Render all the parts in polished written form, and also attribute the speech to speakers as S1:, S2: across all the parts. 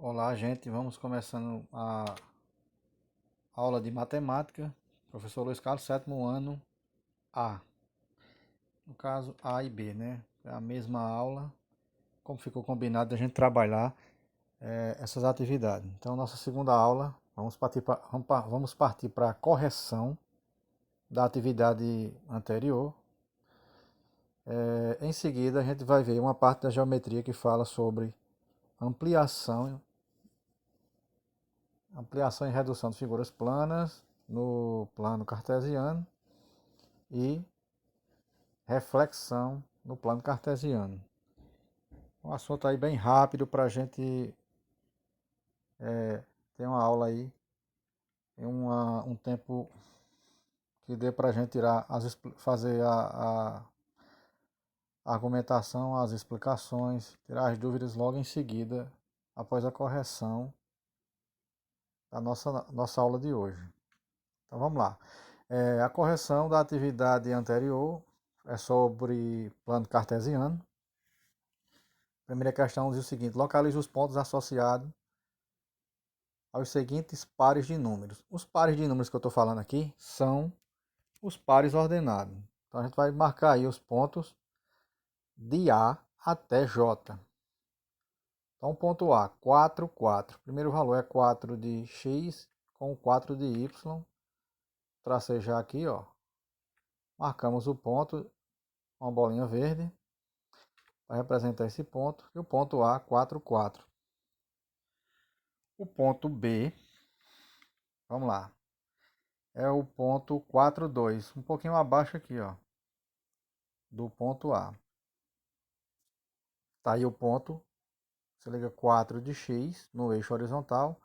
S1: Olá, gente. Vamos começando a aula de matemática. Professor Luiz Carlos, sétimo ano A. No caso, A e B, né? É a mesma aula, como ficou combinado a gente trabalhar essas atividades. Então, nossa segunda aula, vamos partir para a correção da atividade anterior. Em seguida, a gente vai ver uma parte da geometria que fala sobre ampliação, ampliação e redução de figuras planas no plano cartesiano e reflexão no plano cartesiano. Um assunto aí bem rápido para a gente ter uma aula aí em um tempo que dê para a gente tirar fazer a argumentação, as explicações, tirar as dúvidas logo em seguida, após a correção da nossa aula de hoje. Então vamos lá. A correção da atividade anterior é sobre plano cartesiano. Primeira questão diz o seguinte: localize os pontos associados aos seguintes pares de números. Os pares de números que eu estou falando aqui são os pares ordenados. Então a gente vai marcar aí os pontos de A até J. Então ponto A, 4, 4. O primeiro valor é 4 de X com 4 de Y. Tracei já aqui, ó. Marcamos o ponto, uma bolinha verde, para representar esse ponto. E o ponto A, 4, 4. O ponto B, vamos lá, é o ponto 4, 2. Um pouquinho abaixo aqui, ó, do ponto A. Tá aí o ponto. Você liga 4 de X no eixo horizontal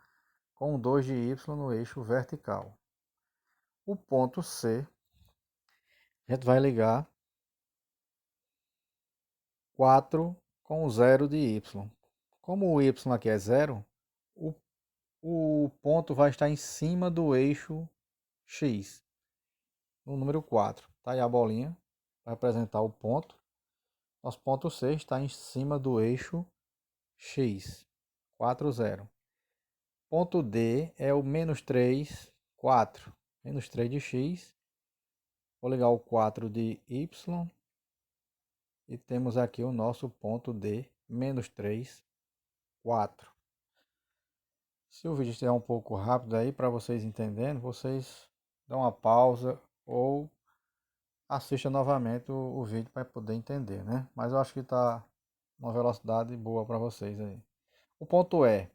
S1: com 2 de Y no eixo vertical. O ponto C, a gente vai ligar 4 com 0 de Y. Como o Y aqui é 0, o, o ponto vai estar em cima do eixo X, no número 4. Tá aí a bolinha, vai representar o ponto. Nosso ponto C está em cima do eixo X, 4, 0. Ponto D é o menos 3, 4. Menos 3 de X. Vou ligar o 4 de Y. E temos aqui o nosso ponto D, menos 3, 4. Se o vídeo estiver um pouco rápido aí para vocês entenderem, vocês dão uma pausa ou assistam novamente o vídeo para poder entender, né? Mas eu acho que está uma velocidade boa para vocês aí. O ponto E.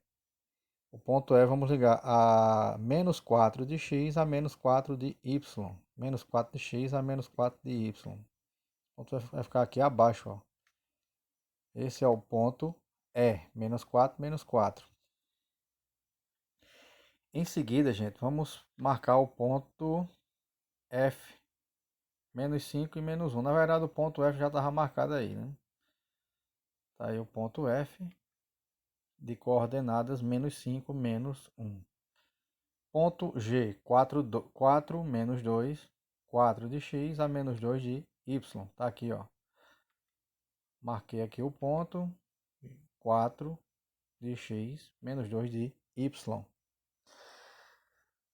S1: O ponto E, vamos ligar a menos 4 de X a menos 4 de Y. Menos 4 de X a menos 4 de Y. O ponto vai ficar aqui abaixo, ó. Esse é o ponto E, menos 4, menos 4. Em seguida, gente, vamos marcar o ponto F, menos 5 e menos 1. Na verdade, o ponto F já estava marcado aí, né? Tá aí o ponto F de coordenadas menos 5, menos 1. Ponto G, 4 menos 2, 4 de X a menos 2 de Y. Tá aqui, ó. Marquei aqui o ponto, 4 de X menos 2 de Y.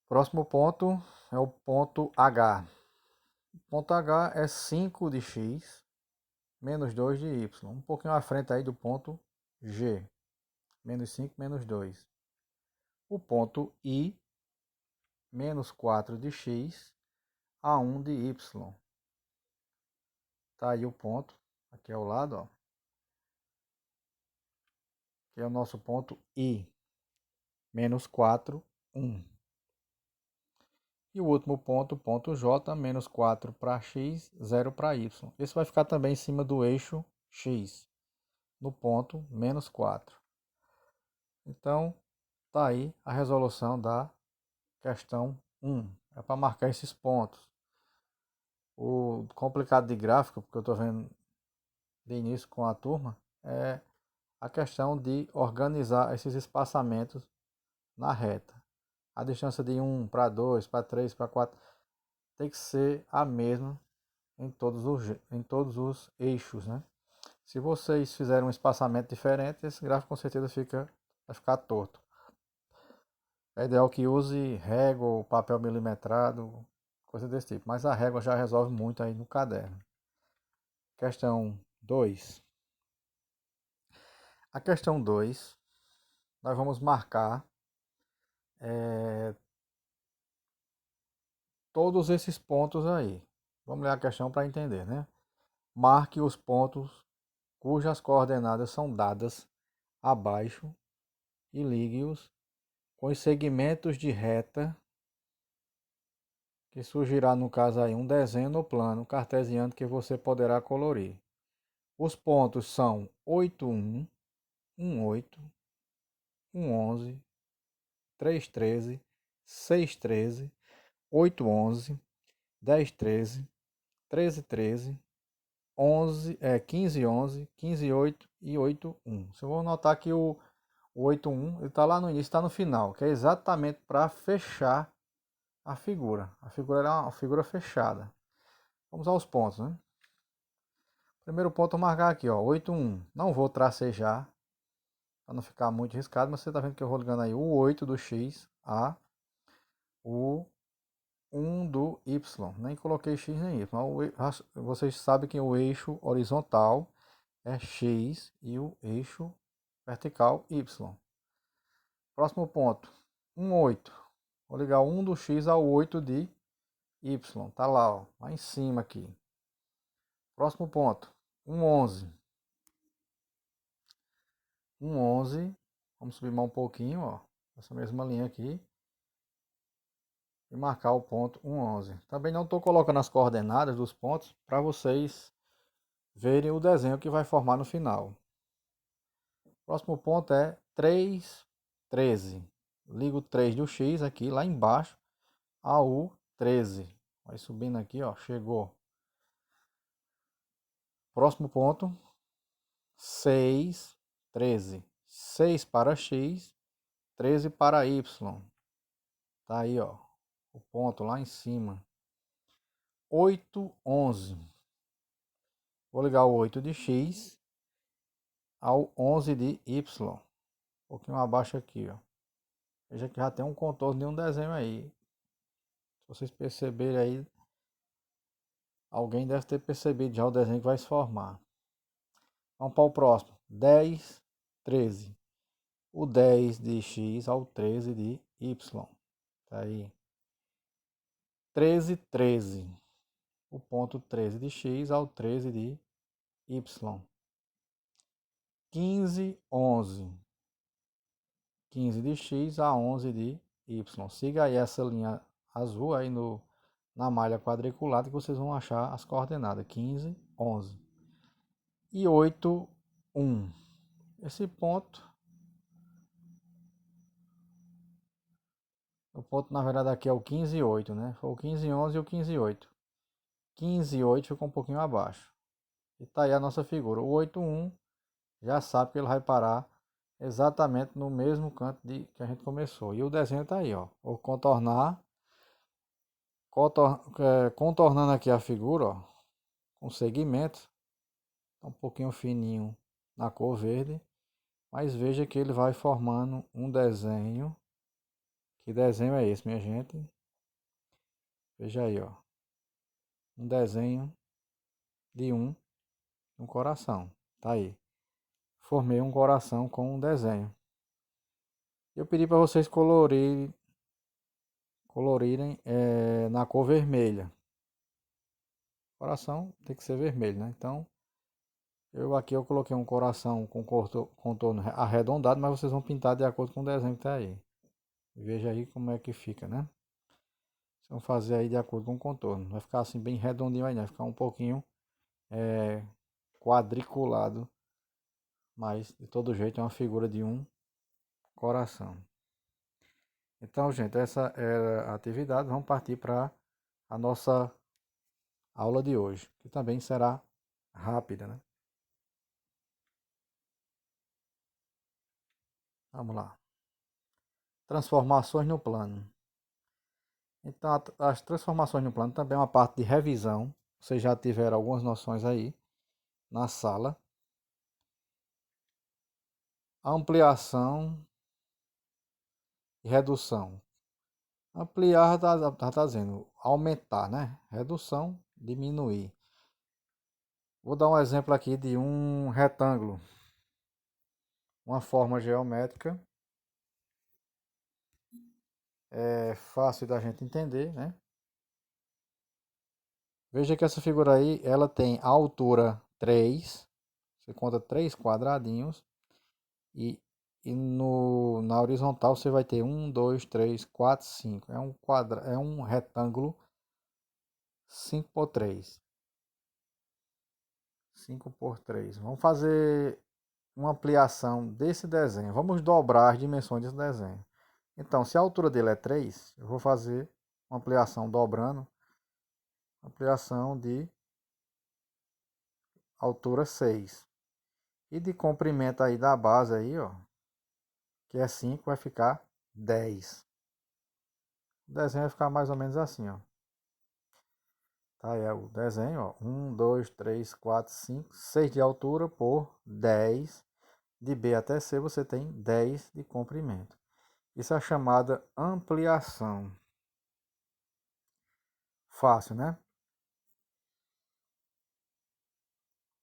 S1: Próximo ponto é o ponto H. O ponto H é 5 de X menos 2 de Y. Um pouquinho à frente aí do ponto G. Menos 5, menos 2. O ponto I, menos 4 de X a 1 de Y. Tá aí o ponto, aqui ao lado, ó. Que é o nosso ponto I, menos 4, 1. E o último ponto, ponto J, menos 4 para X, 0 para Y. Esse vai ficar também em cima do eixo X, no ponto menos 4. Então, tá aí a resolução da questão 1. É para marcar esses pontos. O complicado de gráfico, porque eu estou vendo de início com a turma, é a questão de organizar esses espaçamentos na reta. A distância de 1 para 2, para 3, para 4 tem que ser a mesma em todos os eixos, né? Se vocês fizerem um espaçamento diferente, esse gráfico com certeza fica vai ficar torto. É ideal que use régua ou papel milimetrado, coisa desse tipo. Mas a régua já resolve muito aí no caderno. Questão 2. A questão 2, nós vamos marcar todos esses pontos aí. Vamos ler a questão para entender, né? Marque os pontos cujas coordenadas são dadas abaixo e ligue-os com os segmentos de reta que surgirá no caso aí um desenho no plano cartesiano que você poderá colorir. Os pontos são 8,1, 1,8, 1,11, 3,13, 6,13, 8,11, 10,13, 13,13, 15,11, 15,8 e 8,1. Se eu vou notar que o 8,1 ele está lá no início, está no final, que é exatamente para fechar a figura. A figura é uma figura fechada. Vamos aos pontos, né? Primeiro ponto eu marcar aqui, ó, 8,1. Não vou tracejar, para não ficar muito riscado, mas você está vendo que eu vou ligando aí o 8 do X a o 1 do Y. Nem coloquei X nem Y. Vocês sabem que o eixo horizontal é X e o eixo vertical Y. Próximo ponto, 1,8. Vou ligar o 1 do X ao 8 de Y. Tá lá, ó, lá em cima aqui. Próximo ponto, 1,11. 1,11. Vamos subir mais um pouquinho, ó. Essa mesma linha aqui. E marcar o ponto 1,11. Também não estou colocando as coordenadas dos pontos para vocês verem o desenho que vai formar no final. Próximo ponto é 3,13. Ligo o 3 do X aqui, lá embaixo, ao 13. Vai subindo aqui, ó, chegou. Próximo ponto, 6,13. 6 para X, 13 para Y. Tá aí, ó, o ponto lá em cima. 8,11. Vou ligar o 8 de X ao 11 de Y. Um pouquinho abaixo aqui, ó. Veja que já tem um contorno de um desenho aí. Se vocês perceberem aí, alguém deve ter percebido já o desenho que vai se formar. Vamos para o próximo. 10, 13. O 10 de X ao 13 de Y. Tá aí. 13, 13. O ponto 13 de X ao 13 de Y. 15, 11. 15 de X a 11 de Y. Siga aí essa linha azul aí na malha quadriculada que vocês vão achar as coordenadas 15, 11 e 8, 1. Esse ponto, o ponto na verdade aqui é o 15, 8, né? Foi o 15, 11 e o 15, 8. 15, 8 ficou um pouquinho abaixo. E tá aí a nossa figura. O 8, 1 já sabe que ele vai parar exatamente no mesmo canto que a gente começou. E o desenho tá aí, ó. Vou contornar contornando aqui a figura, ó, com segmentos, tá um pouquinho fininho na cor verde, mas veja que ele vai formando um desenho. Que desenho é esse, minha gente? Veja aí, ó, um desenho de um coração, tá aí. Formei um coração com um desenho. Eu pedi para vocês colorirem na cor vermelha. Coração tem que ser vermelho, né? Então eu coloquei um coração com contorno arredondado, mas vocês vão pintar de acordo com o desenho que está aí. Veja aí como é que fica, né? Vocês vão fazer aí de acordo com o contorno. Vai ficar assim bem redondinho aí, né? Vai ficar um pouquinho quadriculado, mas de todo jeito é uma figura de um coração. Então, gente, essa é a atividade. Vamos partir para a nossa aula de hoje, que também será rápida, né? Vamos lá. Transformações no plano. Então, as transformações no plano também é uma parte de revisão. Vocês já tiveram algumas noções aí na sala. A ampliação e redução. Ampliar está dizendo aumentar, né? Redução, diminuir. Vou dar um exemplo aqui de um retângulo, uma forma geométrica. É fácil da gente entender, né? Veja que essa figura aí, ela tem a altura 3. Você conta 3 quadradinhos. E na horizontal você vai ter 1, 2, 3, 4, 5. É um retângulo 5 por 3. 5 por 3. Vamos fazer uma ampliação desse desenho. Vamos dobrar as dimensões desse desenho. Então, se a altura dele é 3, eu vou fazer uma ampliação dobrando. Ampliação de altura 6. E de comprimento aí da base aí, ó, que é 5, vai ficar 10. O desenho vai ficar mais ou menos assim, ó. Tá aí o desenho, ó. 1, 2, 3, 4, 5, 6 de altura por 10. De B até C você tem 10 de comprimento. Isso é a chamada ampliação. Fácil, né?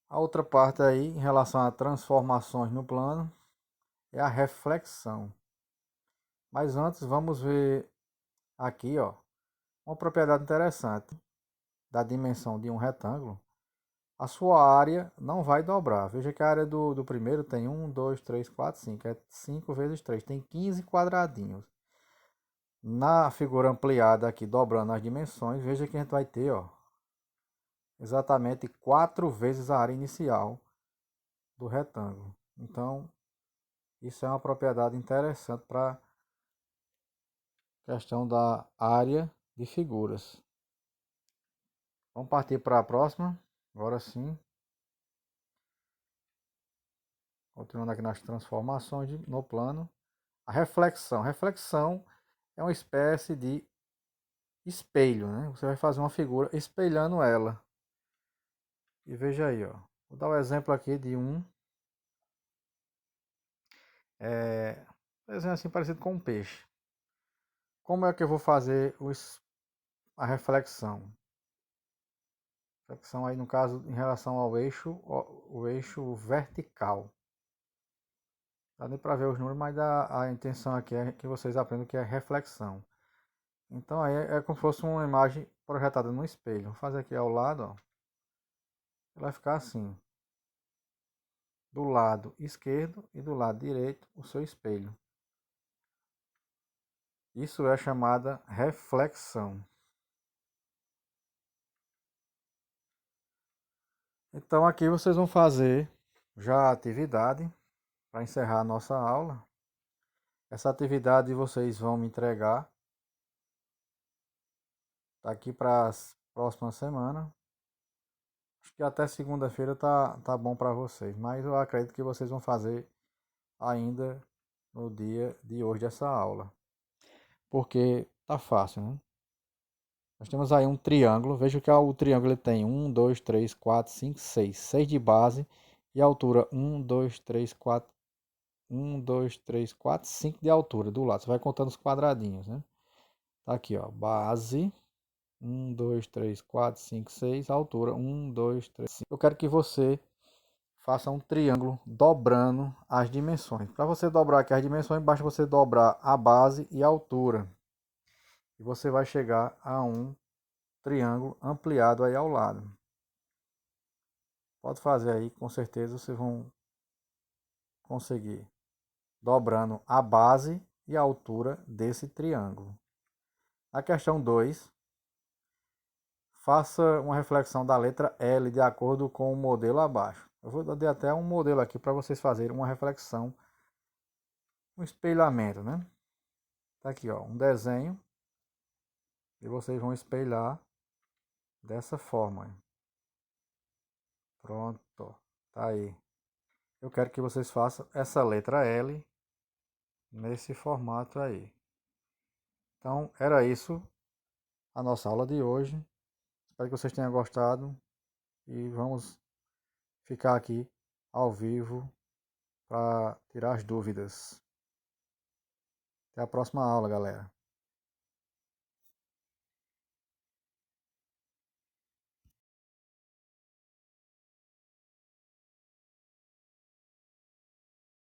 S1: A outra parte aí, em relação a transformações no plano, é a reflexão. Mas antes vamos ver aqui, ó, uma propriedade interessante da dimensão de um retângulo. A sua área não vai dobrar. Veja que a área do primeiro tem 1, 2, 3, 4, 5. É 5 vezes 3. Tem 15 quadradinhos. Na figura ampliada aqui, dobrando as dimensões, veja que a gente vai ter, ó, exatamente 4 vezes a área inicial do retângulo. Então, isso é uma propriedade interessante para a questão da área de figuras. Vamos partir para a próxima. Agora sim. Continuando aqui nas transformações no plano. A reflexão. Reflexão é uma espécie de espelho, né? Você vai fazer uma figura espelhando ela. E veja aí, ó. Vou dar um exemplo aqui de um desenho assim parecido com um peixe. Como é que eu vou fazer a reflexão? Reflexão aí no caso em relação ao eixo, o eixo vertical. Dá nem para ver os números, mas a intenção aqui é que vocês aprendam o que é reflexão. Então aí é como se fosse uma imagem projetada no espelho. Vou fazer aqui ao lado, ó. Vai ficar assim. Do lado esquerdo e do lado direito o seu espelho. Isso é chamada reflexão. Então aqui vocês vão fazer já a atividade para encerrar a nossa aula. Essa atividade vocês vão me entregar daqui para as próximas semanas. Acho que até segunda-feira tá bom para vocês, mas eu acredito que vocês vão fazer ainda no dia de hoje dessa aula. Porque tá fácil, né? Nós temos aí um triângulo. Veja que o triângulo ele tem 1, 2, 3, 4, 5, 6. 6 de base e altura 1, 2, 3, 4. 1, 2, 3, 4, 5 de altura do lado. Você vai contando os quadradinhos, né? Tá aqui, ó. Base. 1, 2, 3, 4, 5, 6. Altura 1, 2, 3, 5. Eu quero que você faça um triângulo dobrando as dimensões. Para você dobrar aqui as dimensões, basta você dobrar a base e a altura. E você vai chegar a um triângulo ampliado aí ao lado. Pode fazer aí, com certeza vocês vão conseguir. Dobrando a base e a altura desse triângulo. Na questão 2, faça uma reflexão da letra L de acordo com o modelo abaixo. Eu vou dar até um modelo aqui para vocês fazerem uma reflexão, um espelhamento, né? Tá aqui, ó, um desenho e vocês vão espelhar dessa forma. Pronto, tá aí. Eu quero que vocês façam essa letra L nesse formato aí. Então, era isso a nossa aula de hoje. Espero que vocês tenham gostado e vamos ficar aqui ao vivo para tirar as dúvidas. Até a próxima aula, galera.